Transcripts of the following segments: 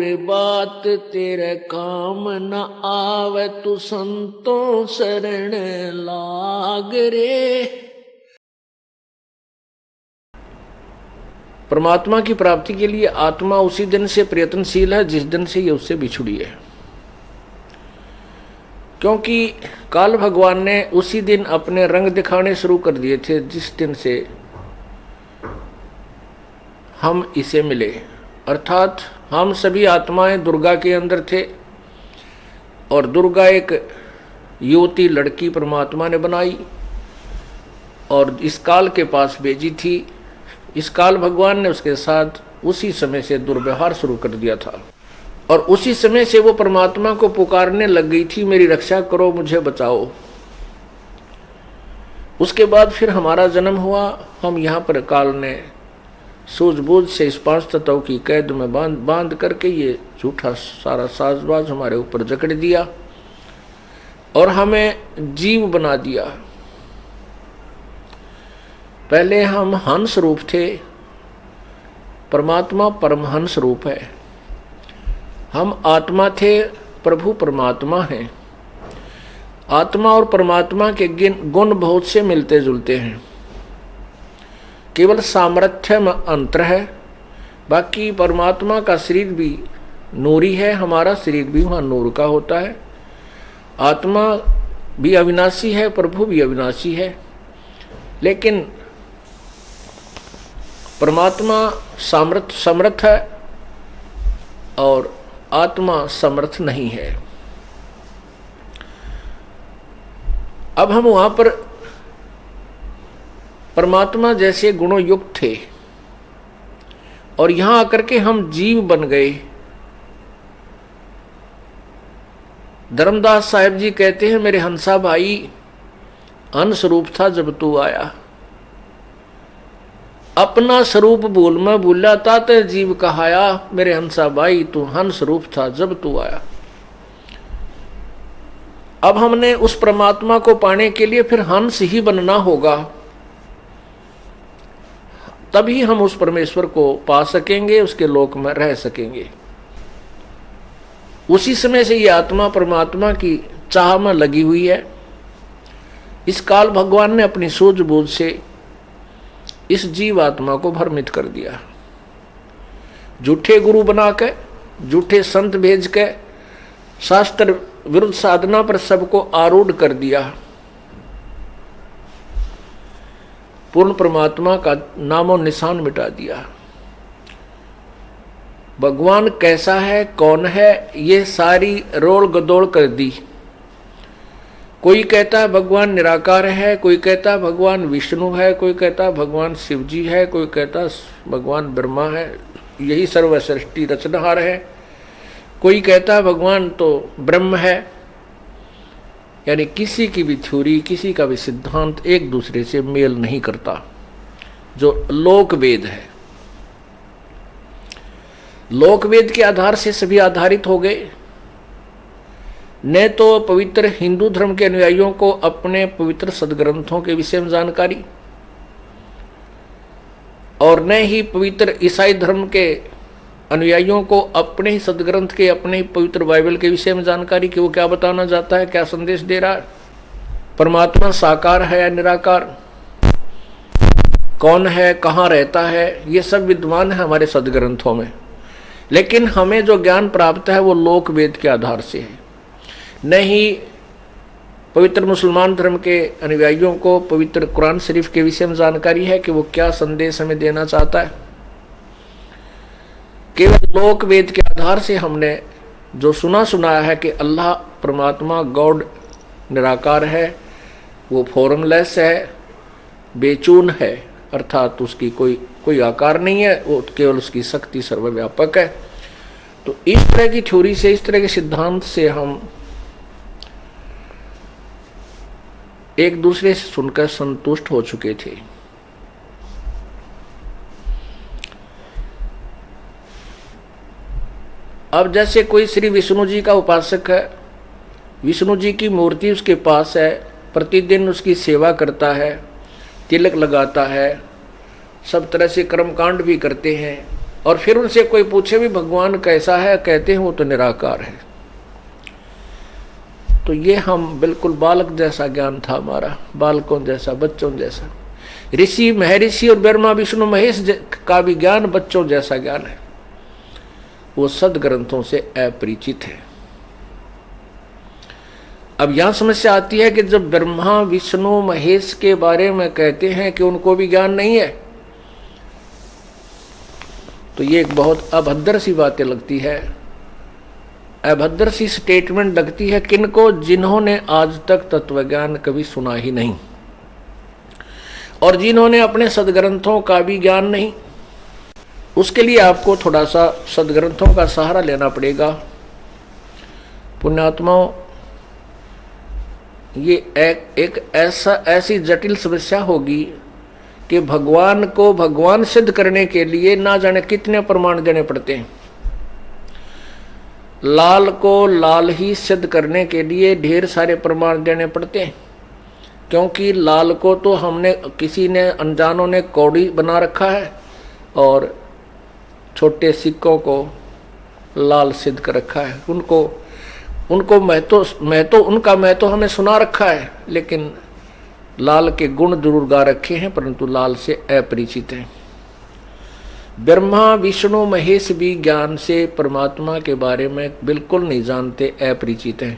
रे बात तेरे काम न आवे, तू संतों शरण लाग रे। परमात्मा की प्राप्ति के लिए आत्मा उसी दिन से प्रयत्नशील है जिस दिन से ये उससे बिछुड़ी है, क्योंकि काल भगवान ने उसी दिन अपने रंग दिखाने शुरू कर दिए थे जिस दिन से हम इसे मिले। अर्थात हम सभी आत्माएं दुर्गा के अंदर थे और दुर्गा एक युवती लड़की परमात्मा ने बनाई और इस काल के पास भेजी थी। इस काल भगवान ने उसके साथ उसी समय से दुर्व्यवहार शुरू कर दिया था और उसी समय से वो परमात्मा को पुकारने लग गई थी, मेरी रक्षा करो, मुझे बचाओ। उसके बाद फिर हमारा जन्म हुआ। हम यहाँ पर काल ने सूझबूझ से इस 5 तत्वों की कैद में बांध करके ये झूठा सारा साजबाज हमारे ऊपर जकड़ दिया और हमें जीव बना दिया। पहले हम हंस रूप थे, परमात्मा परमहंस रूप है। हम आत्मा थे, प्रभु परमात्मा हैं। आत्मा और परमात्मा के गुण बहुत से मिलते जुलते हैं, केवल सामर्थ्य में अंतर है। बाकी परमात्मा का शरीर भी नूरी है, हमारा शरीर भी वहाँ नूर का होता है। आत्मा भी अविनाशी है, प्रभु भी अविनाशी है, लेकिन परमात्मा समर्थ है और आत्मा समर्थ नहीं है। अब हम वहाँ पर परमात्मा जैसे गुणों युक्त थे और यहां आकर के हम जीव बन गए। धर्मदास साहिब जी कहते हैं, मेरे हंसा भाई हंस रूप था जब तू आया, अपना स्वरूप भूल में भूला ताते जीव कहाया। मेरे हंसा भाई तू हंस रूप था जब तू आया। अब हमने उस परमात्मा को पाने के लिए फिर हंस ही बनना होगा, तभी हम उस परमेश्वर को पा सकेंगे, उसके लोक में रह सकेंगे। उसी समय से ये आत्मा परमात्मा की चाह में लगी हुई है। इस काल भगवान ने अपनी सूझबूझ से इस जीव आत्मा को भ्रमित कर दिया। झूठे गुरु बना के, झूठे संत भेज के शास्त्र विरुद्ध साधना पर सबको आरूढ़ कर दिया। पूर्ण परमात्मा का नामो निशान मिटा दिया। भगवान कैसा है, कौन है, ये सारी रोल गदोड़ कर दी। कोई कहता है भगवान निराकार है, कोई कहता है भगवान विष्णु है, कोई कहता है भगवान शिव जी है, कोई कहता है भगवान ब्रह्मा है, यही सर्वसृष्टि रचनहार है। कोई कहता है भगवान तो ब्रह्म है। यानी किसी की भी थ्योरी, किसी का भी सिद्धांत एक दूसरे से मेल नहीं करता। जो लोक वेद है, लोक वेद के आधार से सभी आधारित हो गए। न तो पवित्र हिंदू धर्म के अनुयायियों को अपने पवित्र सदग्रंथों के विषय में जानकारी, और न ही पवित्र ईसाई धर्म के अनुयायियों को अपने ही सदग्रंथ के, अपने ही पवित्र बाइबल के विषय में जानकारी कि वो क्या बताना चाहता है, क्या संदेश दे रहा है। परमात्मा साकार है या निराकार, कौन है, कहाँ रहता है, ये सब विद्वान है हमारे सदग्रंथों में। लेकिन हमें जो ज्ञान प्राप्त है वो लोक वेद के आधार से है। नहीं पवित्र मुसलमान धर्म के अनुयायियों को पवित्र कुरान शरीफ के विषय में जानकारी है कि वो क्या संदेश हमें देना चाहता है। केवल लोक वेद के आधार से हमने जो सुनाया है कि अल्लाह परमात्मा गॉड निराकार है, वो फॉर्मलेस है, बेचून है, अर्थात उसकी कोई आकार नहीं है, वो केवल उसकी शक्ति सर्वव्यापक है। तो इस तरह की थ्योरी से, इस तरह के सिद्धांत से हम एक दूसरे से सुनकर संतुष्ट हो चुके थे। अब जैसे कोई श्री विष्णु जी का उपासक है, विष्णु जी की मूर्ति उसके पास है, प्रतिदिन उसकी सेवा करता है, तिलक लगाता है, सब तरह से कर्मकांड भी करते हैं, और फिर उनसे कोई पूछे भी भगवान कैसा है, कहते हैं वो तो निराकार है। तो ये हम बिल्कुल बालक जैसा ज्ञान था हमारा, बालकों जैसा, बच्चों जैसा। ऋषि महर्षि और ब्रह्मा विष्णु महेश का भी ज्ञान बच्चों जैसा ज्ञान है, वो सदग्रंथों से अपरिचित है। अब यहां समस्या आती है कि जब ब्रह्मा विष्णु महेश के बारे में कहते हैं कि उनको भी ज्ञान नहीं है, तो ये एक बहुत अभद्र सी बातें लगती है, अभद्र सी स्टेटमेंट लगती है। किनको? जिन्होंने आज तक तत्वज्ञान कभी सुना ही नहीं और जिन्होंने अपने सदग्रंथों का भी ज्ञान नहीं। उसके लिए आपको थोड़ा सा सदग्रंथों का सहारा लेना पड़ेगा। पुण्यात्माओं, ये एक ऐसी जटिल समस्या होगी कि भगवान को भगवान सिद्ध करने के लिए ना जाने कितने प्रमाण देने पड़ते हैं। लाल को लाल ही सिद्ध करने के लिए ढेर सारे प्रमाण देने पड़ते हैं, क्योंकि लाल को तो हमने किसी ने अनजानों ने कौड़ी बना रखा है और छोटे सिक्कों को लाल सिद्ध कर रखा है। उनको मैं तो हमें सुना रखा है, लेकिन लाल के गुण जरूर गा रखे हैं, परंतु लाल से अपरिचित हैं। ब्रह्मा विष्णु महेश भी ज्ञान से परमात्मा के बारे में बिल्कुल नहीं जानते, अपरिचित हैं।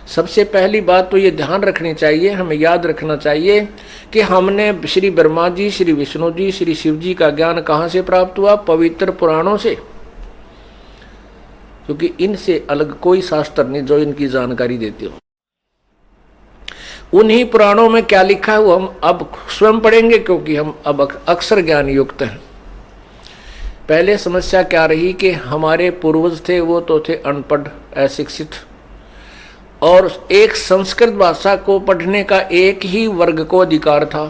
सबसे पहली बात तो ये ध्यान रखनी चाहिए, हमें याद रखना चाहिए कि हमने श्री ब्रह्मा जी, श्री विष्णु जी, श्री शिव जी का ज्ञान कहाँ से प्राप्त हुआ? पवित्र पुराणों से, क्योंकि इनसे अलग कोई शास्त्र नहीं जो इनकी जानकारी देते हो। उन्हीं पुराणों में क्या लिखा है वो हम अब स्वयं पढ़ेंगे, क्योंकि हम अब अक्षर ज्ञान युक्त हैं। पहले समस्या क्या रही कि हमारे पूर्वज थे वो तो थे अनपढ़, अशिक्षित, और एक संस्कृत भाषा को पढ़ने का एक ही वर्ग को अधिकार था।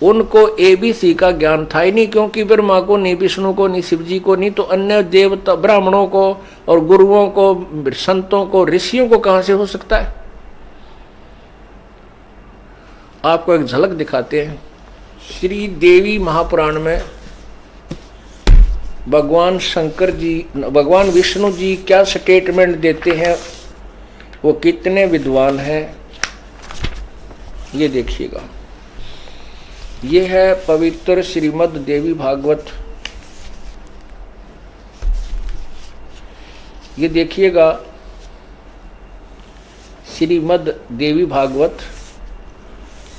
उनको ABC का ज्ञान था ही नहीं, क्योंकि ब्रह्मा को नहीं, विष्णु को नहीं, शिव जी को नहीं, तो अन्य देवता ब्राह्मणों को और गुरुओं को, संतों को, ऋषियों को कहां से हो सकता है? आपको एक झलक दिखाते हैं। श्री देवी महापुराण में भगवान शंकर जी, भगवान विष्णु जी क्या स्टेटमेंट देते हैं, वो कितने विद्वान हैं, ये देखिएगा। ये है पवित्र श्रीमद् देवी भागवत। ये देखिएगा, श्रीमद् देवी भागवत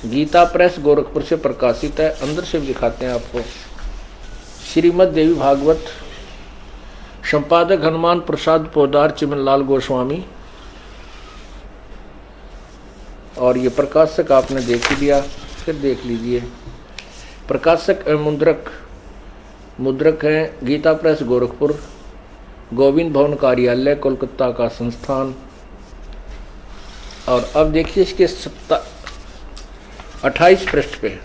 गीता प्रेस गोरखपुर से प्रकाशित है। अंदर से भी दिखाते हैं आपको। श्रीमद् देवी भागवत, संपादक हनुमान प्रसाद पोदार चिमनलाल गोस्वामी, और ये प्रकाशक आपने देख ही लिया, फिर देख लीजिए। प्रकाशक मुद्रक हैं गीता प्रेस गोरखपुर, गोविंद भवन कार्यालय कोलकाता का संस्थान। और अब देखिए इसके 28 पृष्ठ पे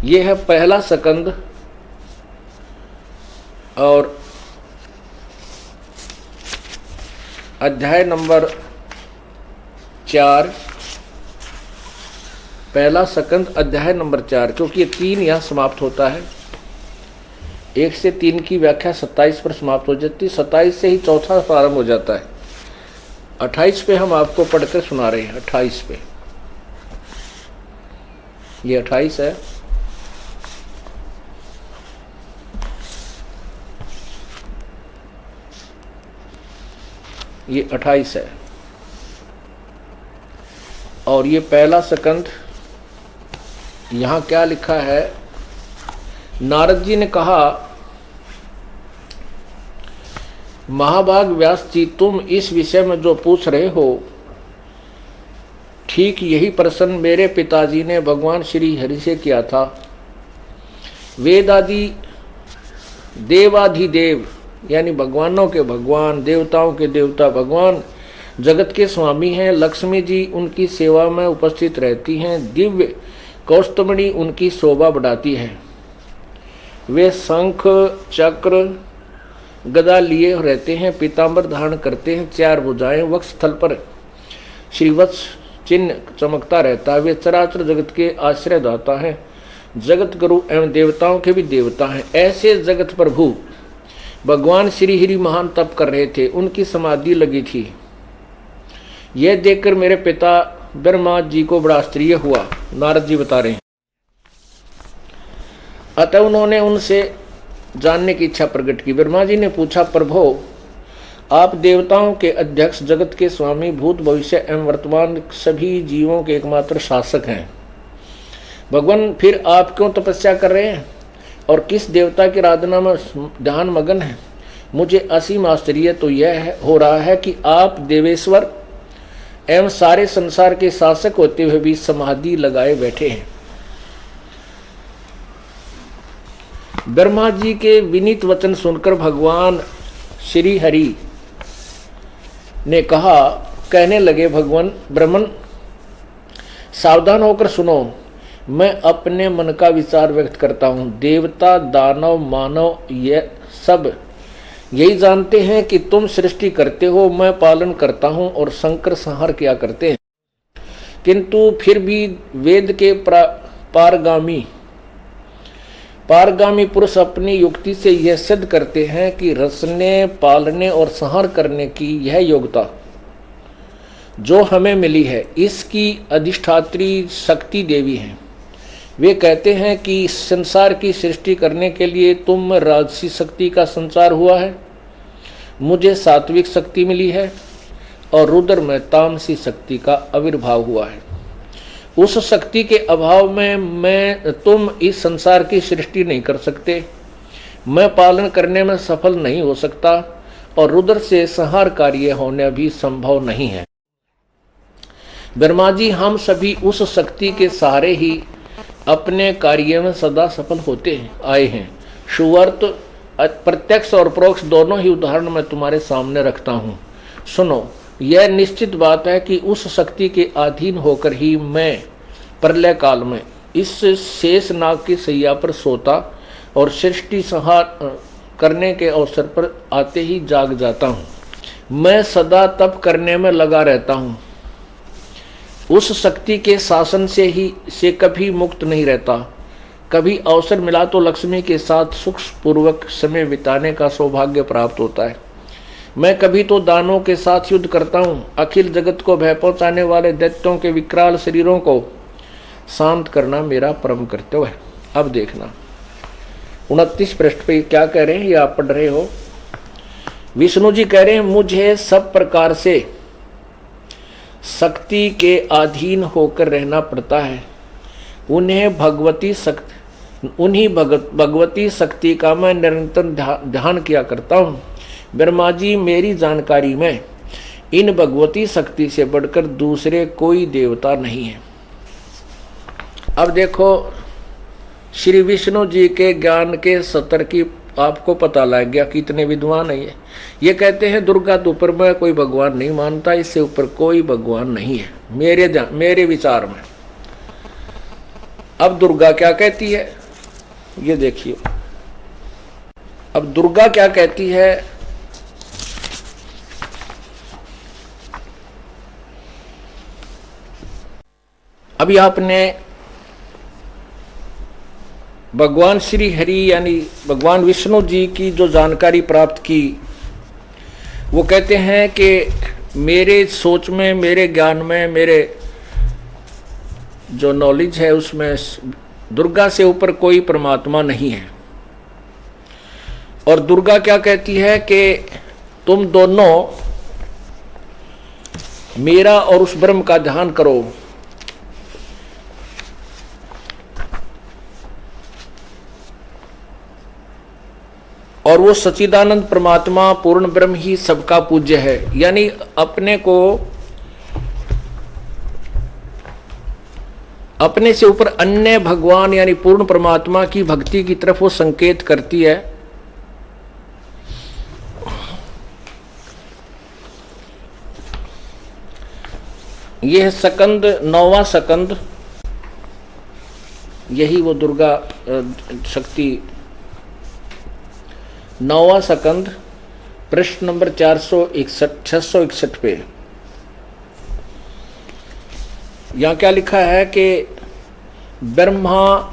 ये है पहला सकंद और अध्याय नंबर 4, पहला सकंद अध्याय नंबर 4, क्योंकि ये 3 यहाँ समाप्त होता है। 1 से 3 की व्याख्या 27 पर समाप्त हो जाती है, 27 से ही चौथा प्रारंभ हो जाता है। 28 पे हम आपको पढ़कर सुना रहे हैं। 28 पे, ये 28 है। ये 28 है और ये पहला सकंद। यहाँ क्या लिखा है? नारद जी ने कहा, महाभाग व्यास जी, तुम इस विषय में जो पूछ रहे हो, ठीक यही प्रश्न मेरे पिताजी ने भगवान श्री हरि से किया था। वेदादि देवाधिदेव, यानी भगवानों के भगवान, देवताओं के देवता भगवान, जगत के स्वामी हैं। लक्ष्मी जी उनकी सेवा में उपस्थित रहती हैं। दिव्य कौस्तुभमणि उनकी शोभा बढ़ाती है। वे शंख चक्र गदा लिए रहते हैं, पीतांबर धारण करते हैं, 4 भुजाएं, वक्षस्थल पर श्रीवत्स चिन्ह चमकता रहता है। वे चराचर जगत के आश्रयदाता हैं। जगत गुरु एवं देवताओं के भी देवता हैं। ऐसे जगत प्रभु भगवान श्री हरि महान तप कर रहे थे, उनकी समाधि लगी थी। यह देखकर मेरे पिता ब्रह्मा जी को बड़ा आश्चर्य हुआ, नारद जी बता रहे हैं। अतः उन्होंने उनसे जानने की इच्छा प्रकट की। ब्रह्मा जी ने पूछा, प्रभो आप देवताओं के अध्यक्ष, जगत के स्वामी, भूत भविष्य एवं वर्तमान सभी जीवों के एकमात्र शासक हैं। भगवान फिर आप क्यों तपस्या कर रहे हैं और किस देवता की आराधना में ध्यान मगन है? मुझे असीम आश्चर्य तो यह हो रहा है कि आप देवेश्वर एवं सारे संसार के शासक होते हुए भी समाधि लगाए बैठे हैं। ब्रह्मा जी के विनीत वचन सुनकर भगवान श्री हरि ने कहने लगे, भगवान ब्रह्मन सावधान होकर सुनो, मैं अपने मन का विचार व्यक्त करता हूँ। देवता, दानव, मानव ये सब यही जानते हैं कि तुम सृष्टि करते हो, मैं पालन करता हूँ और संकर संहार किया करते हैं। किंतु फिर भी वेद के पारगामी पुरुष अपनी युक्ति से यह सिद्ध करते हैं कि रचने, पालने और संहार करने की यह योग्यता जो हमें मिली है, इसकी अधिष्ठात्री शक्ति देवी है। वे कहते हैं कि संसार की सृष्टि करने के लिए तुम में राजसी शक्ति का संचार हुआ है, मुझे सात्विक शक्ति मिली है और रुद्र में तामसी शक्ति का आविर्भाव हुआ है। उस शक्ति के अभाव में तुम इस संसार की सृष्टि नहीं कर सकते, मैं पालन करने में सफल नहीं हो सकता और रुद्र से संहार कार्य होने भी संभव नहीं है। ब्रह्मा जी, हम सभी उस शक्ति के सहारे ही अपने कार्य में सदा सफल होते आए हैं। सुवर्त प्रत्यक्ष और परोक्ष दोनों ही उदाहरण मैं तुम्हारे सामने रखता हूँ। सुनो, यह निश्चित बात है कि उस शक्ति के अधीन होकर ही मैं प्रलय काल में इस शेष नाग की सैया पर सोता और सृष्टि संहार करने के अवसर पर आते ही जाग जाता हूँ। मैं सदा तप करने में लगा रहता हूँ, उस शक्ति के शासन से कभी मुक्त नहीं रहता। कभी अवसर मिला तो लक्ष्मी के साथ सुख पूर्वक समय बिताने का सौभाग्य प्राप्त होता है। मैं कभी तो दानों के साथ युद्ध करता हूँ। अखिल जगत को भय पहुँचाने वाले दैत्यों के विकराल शरीरों को शांत करना मेरा परम कर्तव्य है। अब देखना 29 पृष्ठ पे क्या कह रहे हैं, ये आप पढ़ रहे हो। विष्णु जी कह रहे हैं, मुझे सब प्रकार से शक्ति के अधीन होकर रहना पड़ता है। उन्हीं भगवती शक्ति का मैं निरंतर ध्यान किया करता हूँ। ब्रह्मा जी, मेरी जानकारी में इन भगवती शक्ति से बढ़कर दूसरे कोई देवता नहीं है। अब देखो, श्री विष्णु जी के ज्ञान के स्तर की आपको पता लग गया कि इतने विद्वान है। ये कहते हैं दुर्गा तो ऊपर मैं कोई भगवान नहीं मानता, इससे ऊपर कोई भगवान नहीं है मेरे विचार में। अब दुर्गा क्या कहती है, ये देखिए। अब दुर्गा क्या कहती है, अभी आपने भगवान श्री हरि यानी भगवान विष्णु जी की जो जानकारी प्राप्त की, वो कहते हैं कि मेरे सोच में, मेरे ज्ञान में, मेरे जो नॉलेज है उसमें दुर्गा से ऊपर कोई परमात्मा नहीं है। और दुर्गा क्या कहती है कि तुम दोनों मेरा और उस ब्रह्म का ध्यान करो। और वो सच्चिदानंद परमात्मा पूर्ण ब्रह्म ही सबका पूज्य है। यानी अपने से ऊपर अन्य भगवान यानी पूर्ण परमात्मा की भक्ति की तरफ वो संकेत करती है। यह सकंद, 9वां सकंद, यही वो दुर्गा शक्ति 9वां सकंद प्रश्न नंबर 661 पे यहाँ क्या लिखा है कि ब्रह्मा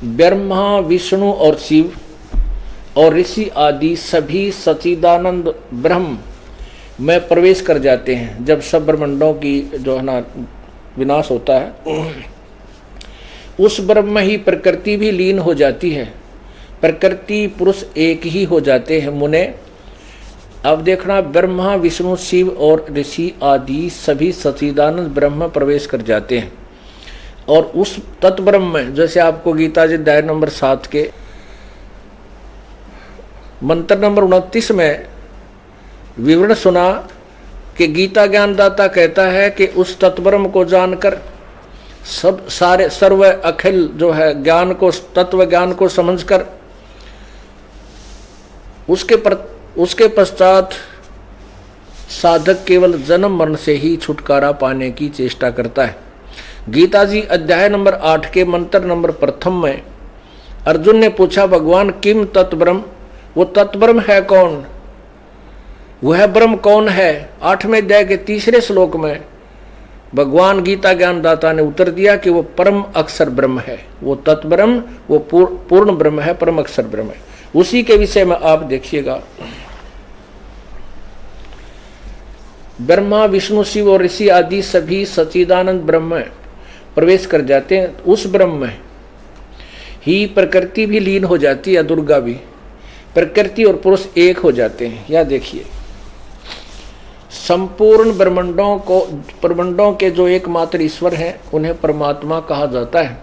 ब्रह्मा विष्णु और शिव और ऋषि आदि सभी सच्चिदानंद ब्रह्म में प्रवेश कर जाते हैं। जब सब ब्रह्मांडों की जो है ना विनाश होता है, उस ब्रह्म में ही प्रकृति भी लीन हो जाती है। प्रकृति पुरुष एक ही हो जाते हैं मुने। अब देखना, ब्रह्मा विष्णु शिव और ऋषि आदि सभी सच्चिदानंद ब्रह्म में प्रवेश कर जाते हैं। और उस तत्व ब्रह्म में, जैसे आपको गीता जी अध्याय नंबर 7 के मंत्र नंबर 29 में विवरण सुना कि गीता ज्ञानदाता कहता है कि उस तत्वब्रह्म को जानकर सब सारे सर्व अखिल जो है ज्ञान को, तत्व ज्ञान को समझकर उसके पश्चात साधक केवल जन्म मरण से ही छुटकारा पाने की चेष्टा करता है। गीता जी अध्याय नंबर 8 के मंत्र नंबर 1 में अर्जुन ने पूछा, भगवान किम तत्ब्रह्म, वो तत्ब्रह्म है कौन, वह ब्रह्म कौन है। 8वें अध्याय के 3 श्लोक में भगवान गीता ज्ञानदाता ने उत्तर दिया कि वो परम अक्षर ब्रह्म है, वो तत्ब्रह्म, वो पूर्ण ब्रह्म है, परम अक्षर ब्रह्म है। उसी के विषय में आप देखिएगा, ब्रह्मा विष्णु शिव और ऋषि आदि सभी सच्चिदानंद ब्रह्म में प्रवेश कर जाते हैं। उस ब्रह्म में ही प्रकृति भी लीन हो जाती है, दुर्गा भी। प्रकृति और पुरुष एक हो जाते हैं। या देखिए, संपूर्ण ब्रह्मांडों के जो एकमात्र ईश्वर हैं उन्हें परमात्मा कहा जाता है।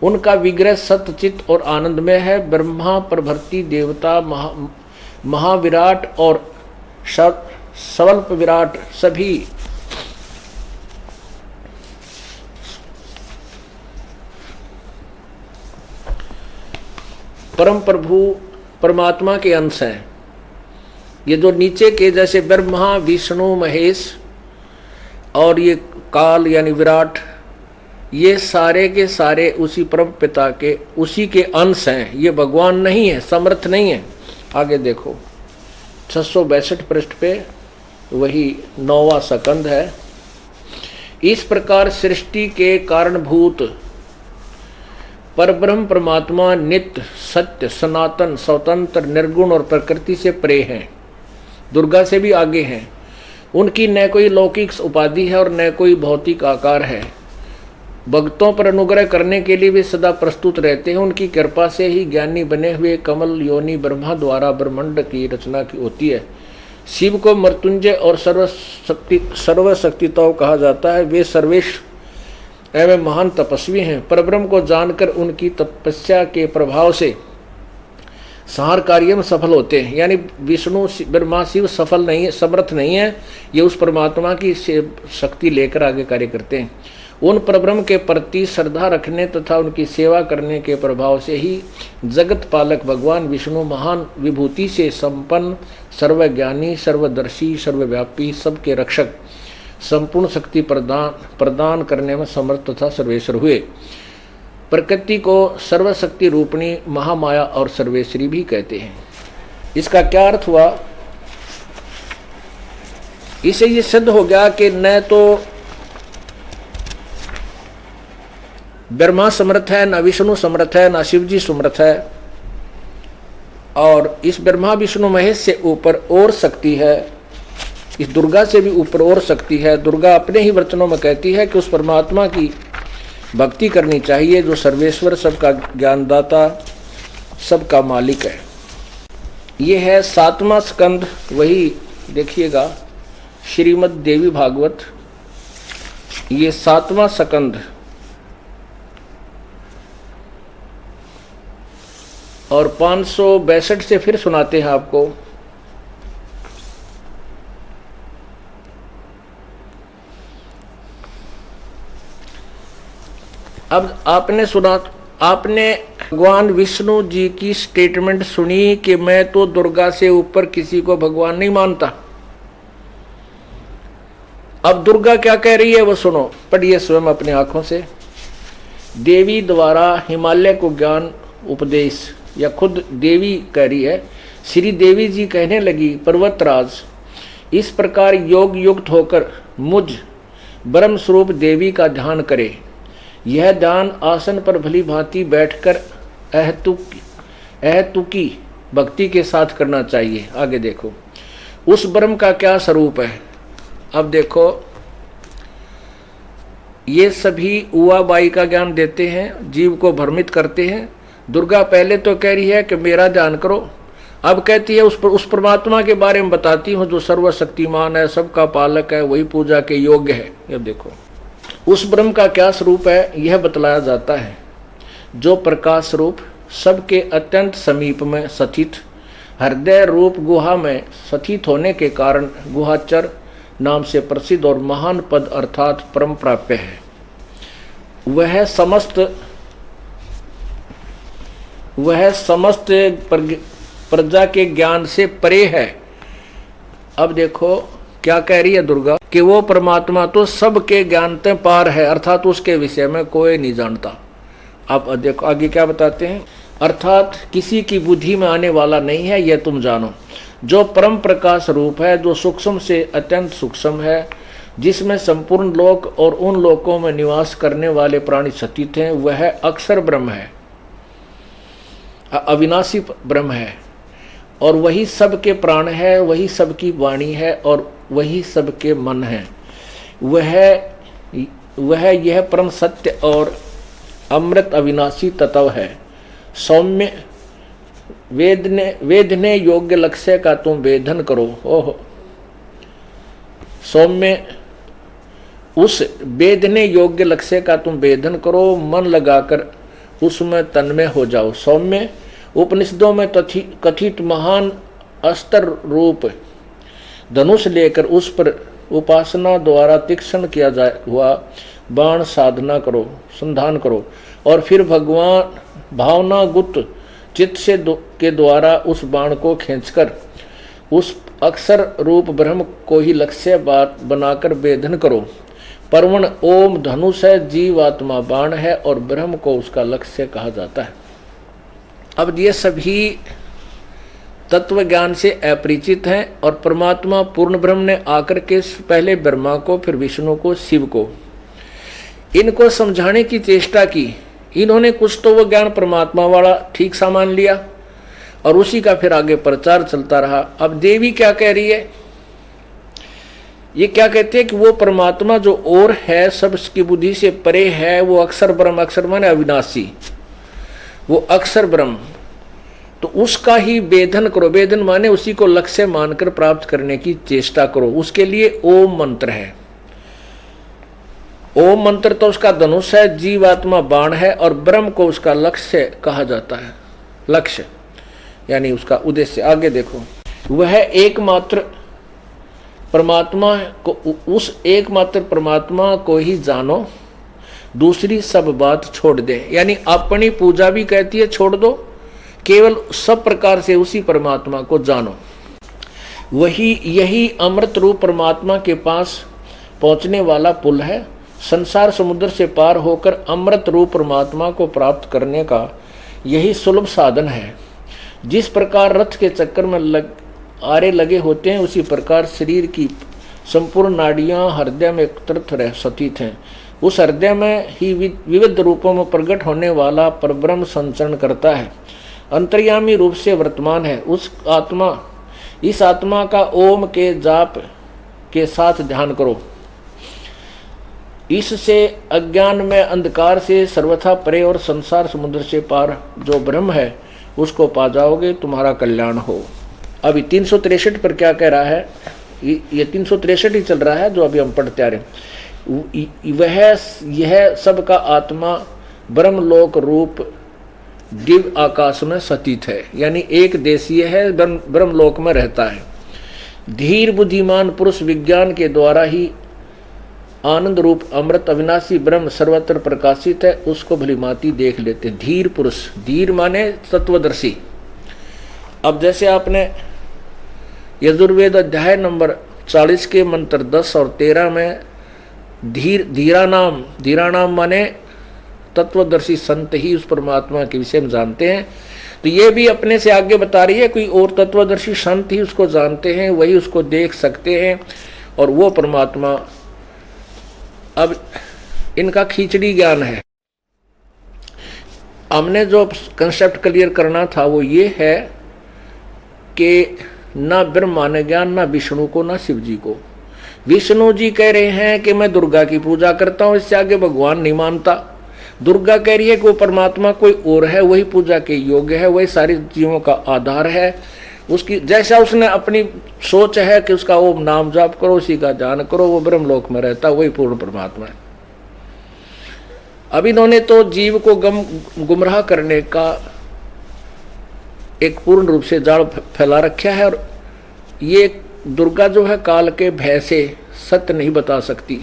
उनका विग्रह सत्यचित और आनंदमय है। ब्रह्मा, प्रभृति देवता, महाविराट और स्वल्प विराट सभी परम प्रभु परमात्मा के अंश हैं। ये जो नीचे के जैसे ब्रह्मा विष्णु महेश और ये काल यानी विराट, ये सारे के सारे उसी परम पिता के, उसी के अंश हैं। ये भगवान नहीं है, समर्थ नहीं है। आगे देखो 662 पृष्ठ पे वही 9वां स्कंद है। इस प्रकार सृष्टि के कारणभूत परब्रह्म परमात्मा नित्य सत्य सनातन स्वतंत्र निर्गुण और प्रकृति से परे हैं, दुर्गा से भी आगे हैं। उनकी न कोई लौकिक उपाधि है और न कोई भौतिक आकार है। भक्तों पर अनुग्रह करने के लिए वे सदा प्रस्तुत रहते हैं। उनकी कृपा से ही ज्ञानी बने हुए कमल योनि ब्रह्मा द्वारा ब्रह्मांड की रचना की होती है। शिव को मृत्युंजय और सर्वशक्तिताओं कहा जाता है। वे सर्वेश एवं महान तपस्वी हैं। परब्रह्म को जानकर उनकी तपस्या के प्रभाव से संहार कार्य में सफल होते हैं। यानी विष्णु ब्रह्मा शिव सफल नहीं है, समर्थ नहीं है, ये उस परमात्मा की शक्ति लेकर आगे कार्य करते हैं। उन परब्रह्म के प्रति श्रद्धा रखने तथा उनकी सेवा करने के प्रभाव से ही जगत पालक भगवान विष्णु महान विभूति से संपन्न, सर्वज्ञानी, सर्वदर्शी, सर्वव्यापी, सबके रक्षक, संपूर्ण शक्ति प्रदान करने में समर्थ तथा सर्वेश्वर हुए। प्रकृति को सर्वशक्ति रूपणी महामाया और सर्वेश्वरी भी कहते हैं। इसका क्या अर्थ हुआ? इसे ये सिद्ध हो गया कि न तो ब्रह्मा समर्थ है, न विष्णु समर्थ है, न शिव जी समर्थ है, और इस ब्रह्मा विष्णु महेश से ऊपर और शक्ति है, इस दुर्गा से भी ऊपर और शक्ति है। दुर्गा अपने ही वचनों में कहती है कि उस परमात्मा की भक्ति करनी चाहिए जो सर्वेश्वर, सबका ज्ञानदाता, सबका मालिक है। ये है 7वां स्कंद। वही देखिएगा श्रीमद् देवी भागवत, ये 7वां स्कंद और 562 से फिर सुनाते हैं आपको। अब आपने सुना, आपने भगवान विष्णु जी की स्टेटमेंट सुनी कि मैं तो दुर्गा से ऊपर किसी को भगवान नहीं मानता। अब दुर्गा क्या कह रही है वो सुनो, पढ़िए स्वयं अपनी आंखों से। देवी द्वारा हिमालय को ज्ञान उपदेश, या खुद देवी कह रही है। श्री देवी जी कहने लगी, पर्वतराज, इस प्रकार योग युक्त होकर मुझ ब्रह्म स्वरूप देवी का ध्यान करे। यह ध्यान आसन पर भली भांति बैठकर अहेतुकी भक्ति के साथ करना चाहिए। आगे देखो उस ब्रह्म का क्या स्वरूप है। अब देखो ये सभी उवाबाई का ज्ञान देते हैं, जीव को भ्रमित करते हैं। दुर्गा पहले तो कह रही है कि मेरा ध्यान करो, अब कहती है उस परमात्मा के बारे में बताती हूँ जो सर्वशक्तिमान है, सबका पालक है, वही पूजा के योग्य है। ये देखो उस ब्रह्म का क्या स्वरूप है यह बतलाया जाता है, जो प्रकाश रूप सबके अत्यंत समीप में स्थित हृदय रूप गुहा में स्थित होने के कारण गुहाचर नाम से प्रसिद्ध और महान पद अर्थात परम प्राप्य है। वह समस्त प्रजा के ज्ञान से परे है। अब देखो क्या कह रही है दुर्गा कि वो परमात्मा तो सबके ज्ञान से पार है, अर्थात उसके विषय में कोई नहीं जानता। अब देखो आगे क्या बताते हैं, अर्थात किसी की बुद्धि में आने वाला नहीं है, यह तुम जानो। जो परम प्रकाश रूप है, जो सूक्ष्म से अत्यंत सूक्ष्म है, जिसमें संपूर्ण लोक और उन लोकों में निवास करने वाले प्राणी स्थित हैं, वह अक्षर ब्रह्म है, अविनाशी ब्रह्म है, और वही सबके प्राण है, वही सबकी वाणी है और वही सबके मन है। वह यह परम सत्य और अमृत अविनाशी तत्व है। सौम्य वेदने योग्य लक्ष्य का तुम वेदन करो। ओहो सौम्य उस वेदने योग्य लक्ष्य का तुम वेदन करो, मन लगाकर उसमें तन्मय हो जाओ। सौम्य उपनिषदों में कथित महान अस्त्र रूप धनुष लेकर उस पर उपासना द्वारा तीक्ष्ण किया जाए हुआ बाण साधना करो, संधान करो, और फिर भगवान भावना गुप्त चित्त से के द्वारा उस बाण को खींचकर उस अक्षर रूप ब्रह्म को ही लक्ष्य बनाकर वेदन करो। परवण ओम धनुष है, जीवात्मा बाण है और ब्रह्म को उसका लक्ष्य कहा जाता है। अब ये सभी तत्व ज्ञान से अपरिचित हैं और परमात्मा पूर्ण ब्रह्म ने आकर के पहले ब्रह्मा को, फिर विष्णु को, शिव को इनको समझाने की चेष्टा की। इन्होंने कुछ तो वो ज्ञान परमात्मा वाला ठीक सा मान लिया और उसी का फिर आगे प्रचार चलता रहा। अब देवी क्या कह रही है, ये क्या कहते हैं कि वो परमात्मा जो और है, सबकी बुद्धि से परे है, वो अक्षर ब्रह्म, अक्षर माने अविनाशी, वो अक्षर ब्रह्म, तो उसका ही वेदन करो। वेदन माने उसी को लक्ष्य मानकर प्राप्त करने की चेष्टा करो। उसके लिए ओम मंत्र है। ओम मंत्र तो उसका धनुष है, जीवात्मा बाण है और ब्रह्म को उसका लक्ष्य कहा जाता है। लक्ष्य यानी उसका उद्देश्य। आगे देखो वह एकमात्र परमात्मा को, उस एकमात्र परमात्मा को ही जानो, दूसरी सब बात छोड़ दे। यानी अपनी पूजा भी कहती है छोड़ दो, केवल सब प्रकार से उसी परमात्मा को जानो। यही अमृत रूप परमात्मा के पास पहुंचने वाला पुल है। संसार समुद्र से पार होकर अमृत रूप परमात्मा को प्राप्त करने का यही सुलभ साधन है। जिस प्रकार रथ के चक्कर में आरे लगे होते हैं, उसी प्रकार शरीर की संपूर्ण नाड़ियां हृदय में एकत्रित रह स्थित हैं। उस हृदय में ही विविध रूपों में प्रकट होने वाला परब्रह्म संचरण करता है, अंतर्यामी रूप से वर्तमान है। इस आत्मा का ओम के जाप के साथ ध्यान करो। इससे अज्ञान में अंधकार से सर्वथा परे और संसार समुद्र से पार जो ब्रह्म है उसको पा जाओगे, तुम्हारा कल्याण हो। अभी 363 पर क्या कह रहा है, ये 363 ही चल रहा है जो अभी हम पढ़ते आ रहे। यह सबका आत्मा ब्रह्मलोक रूप दिव्य आकाश में स्थित है, यानी एक देशीय है, ब्रह्मलोक में रहता है। धीर बुद्धिमान पुरुष विज्ञान के द्वारा ही आनंद रूप अमृत अविनाशी ब्रह्म सर्वत्र प्रकाशित है, उसको भलीभांति देख लेते हैं। धीर पुरुष, धीर माने तत्वदर्शी। अब जैसे आपने यजुर्वेद अध्याय नंबर 40 के मंत्र 10 और 13 में धीरा नाम माने तत्वदर्शी संत ही उस परमात्मा के विषय में जानते हैं, तो ये भी अपने से आगे बता रही है कोई और तत्वदर्शी संत ही उसको जानते हैं, वही उसको देख सकते हैं और वो परमात्मा। अब इनका खिचड़ी ज्ञान है। हमने जो कंसेप्ट क्लियर करना था वो ये है कि ना ब्रह्मा ने ज्ञान, ना विष्णु को, ना शिव जी को। विष्णु जी कह रहे हैं कि मैं दुर्गा की पूजा करता हूं, इससे आगे भगवान नहीं मानता। दुर्गा कह रही है कि वो परमात्मा कोई और है, वही पूजा के योग्य है, वही सारी जीवों का आधार है। उसकी जैसा उसने अपनी सोच है कि उसका ओम नाम जाप करो, उसी का ध्यान करो, वो ब्रह्मलोक में रहता, वही पूर्ण परमात्मा है। अब इन्होंने तो जीव को गुमराह करने का एक पूर्ण रूप से जाल फैला रखा है। और ये दुर्गा जो है काल के भय से सत्य नहीं बता सकती,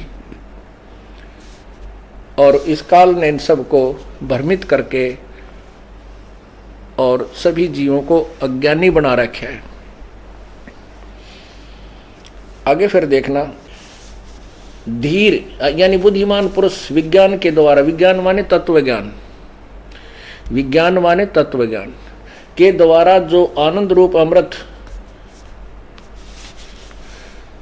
और इस काल ने इन सबको भ्रमित करके और सभी जीवों को अज्ञानी बना रखा है। आगे फिर देखना, धीर यानी बुद्धिमान पुरुष विज्ञान के द्वारा, विज्ञान माने तत्व ज्ञान, विज्ञान माने तत्व ज्ञान के द्वारा जो आनंद रूप अमृत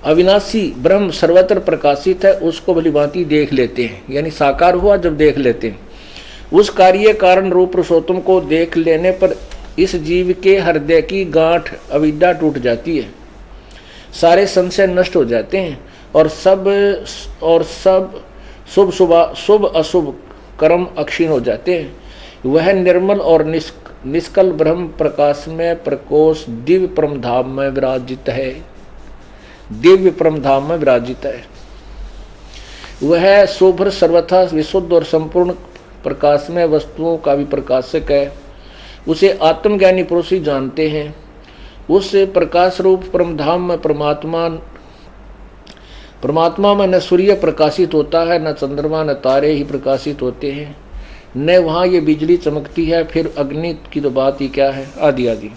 अविनाशी ब्रह्म सर्वत्र प्रकाशित है, उसको भली भांति देख लेते हैं। यानी साकार हुआ जब देख लेते हैं, उस कार्य कारण रूप पुरुषोत्तम को देख लेने पर इस जीव के हृदय की गांठ अविद्या टूट जाती है, सारे संशय नष्ट हो जाते हैं, और सब शुभ अशुभ कर्म अक्षीण हो जाते हैं। वह निर्मल और निष्कल ब्रह्म प्रकाश में प्रकोष्ठ दिव्य परम धाम में विराजित है, दिव्य परम धाम में विराजित है। वह शुभ्र सर्वथा विशुद्ध और संपूर्ण प्रकाश में वस्तुओं का भी प्रकाशक है। उसे आत्मज्ञानी पुरुष ही जानते हैं। उस प्रकाश रूप परम धाम में परमात्मा में न सूर्य प्रकाशित होता है, न चंद्रमा, न तारे ही प्रकाशित होते हैं, न वहाँ ये बिजली चमकती है, फिर अग्नि की तो बात ही क्या है, आदि आदि।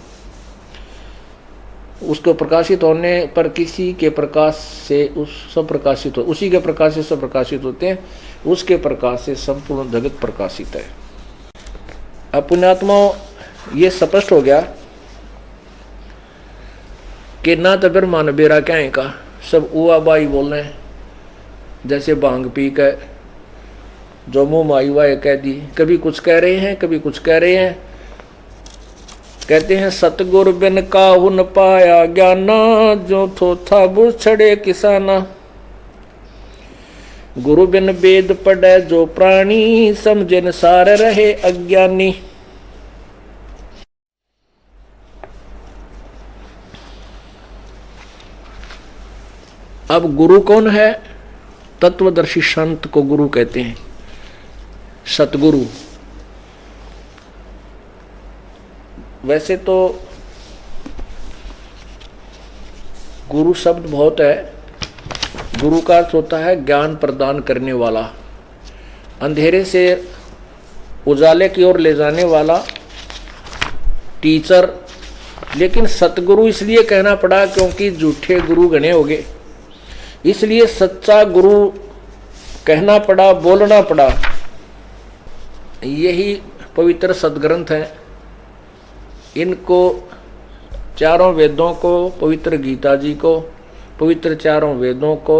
उसको प्रकाशित होने पर किसी के प्रकाश से सब प्रकाशित हो, उसी के प्रकाश से सब प्रकाशित होते हैं, उसके प्रकाश से संपूर्ण जगत प्रकाशित है। अब पुण्यात्माओं, ये स्पष्ट हो गया कि ना तो ब्रह्मा न बेरा क्या का, सब उआ बाई बोल रहे हैं, जैसे भांग पी कर जो मुँह माई वाए कह दी, कभी कुछ कह रहे हैं, कभी कुछ कह रहे हैं। कहते हैं सतगुर बिन काहू न पाया ज्ञाना, जो थो था बुछड़े किसाना। गुरु बिन वेद पढ़े जो प्राणी, समझे न सार रहे अज्ञानी। अब गुरु कौन है? तत्वदर्शी संत को गुरु कहते हैं, सतगुरु। वैसे तो गुरु शब्द बहुत है। गुरु का अर्थ होता है ज्ञान प्रदान करने वाला, अंधेरे से उजाले की ओर ले जाने वाला, टीचर। लेकिन सतगुरु इसलिए कहना पड़ा क्योंकि झूठे गुरु गणे हो गए, इसलिए सच्चा गुरु कहना पड़ा, बोलना पड़ा। यही पवित्र सदग्रंथ हैं। इनको चारों वेदों को, पवित्र गीता जी को, पवित्र चारों वेदों को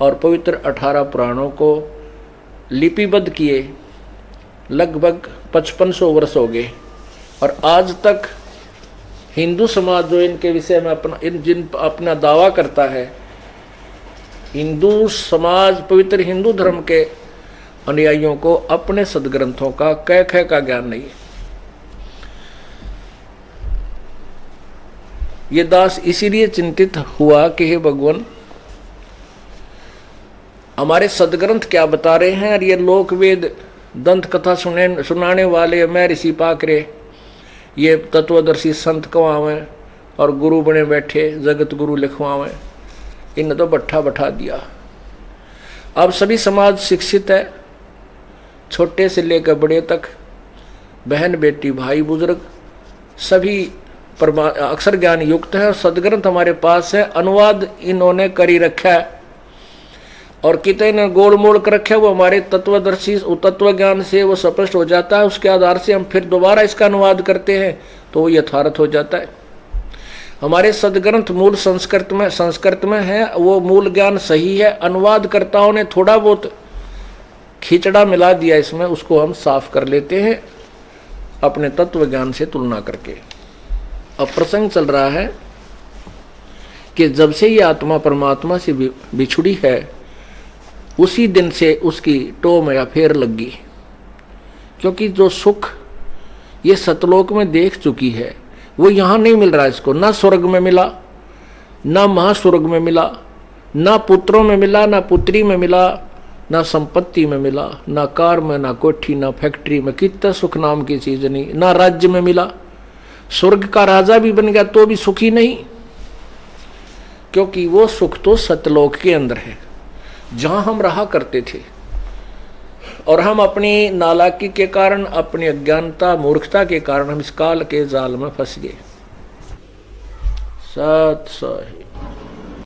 और पवित्र 18 पुराणों को लिपिबद्ध किए लगभग 5500 वर्ष हो गए। और आज तक हिंदू समाज जो इनके विषय में अपना दावा करता है, हिंदू समाज, पवित्र हिंदू धर्म के अनुयायियों को अपने सदग्रंथों का कै खे का ज्ञान नहीं है। ये दास इसीलिए चिंतित हुआ कि हे भगवान, हमारे सदग्रंथ क्या बता रहे हैं, और ये लोक वेद दंत कथा सुनाने वाले मैं ऋषि पाकरे, ये तत्वदर्शी संत कवावें और गुरु बने बैठे जगत गुरु लिखवावें, इन तो बट्ठा बैठा दिया। अब सभी समाज शिक्षित है, छोटे से लेकर बड़े तक, बहन बेटी भाई बुजुर्ग सभी अक्षर ज्ञान युक्त है। और सदग्रंथ हमारे पास है, अनुवाद इन्होंने करी रखा है और कितने ने गोल मोल कर रखा है, वो हमारे तत्वदर्शी तत्व ज्ञान से वो स्पष्ट हो जाता है। उसके आधार से हम फिर दोबारा इसका अनुवाद करते हैं तो वो यथार्थ हो जाता है। हमारे सदग्रंथ मूल संस्कृत में है, वो मूल ज्ञान सही है। अनुवादकर्ताओं ने थोड़ा बहुत खिचड़ा मिला दिया इसमें, उसको हम साफ कर लेते हैं अपने तत्व ज्ञान से तुलना करके। अब प्रसंग चल रहा है कि जब से ये आत्मा परमात्मा से बिछुड़ी है उसी दिन से उसकी टोम या फेर लगी, क्योंकि जो सुख ये सतलोक में देख चुकी है वो यहाँ नहीं मिल रहा इसको। ना स्वर्ग में मिला, ना महास्वर्ग में मिला, ना पुत्रों में मिला, ना पुत्री में मिला, ना संपत्ति में मिला, ना कार में, ना कोठी, ना फैक्ट्री में, कितना सुख नाम की चीज नहीं, ना राज्य में मिला। स्वर्ग का राजा भी बन गया तो भी सुखी नहीं, क्योंकि वो सुख तो सतलोक के अंदर है जहां हम रहा करते थे। और हम अपनी नालायकी के कारण, अपनी अज्ञानता मूर्खता के कारण हम इस काल के जाल में फंस गए। सत सही।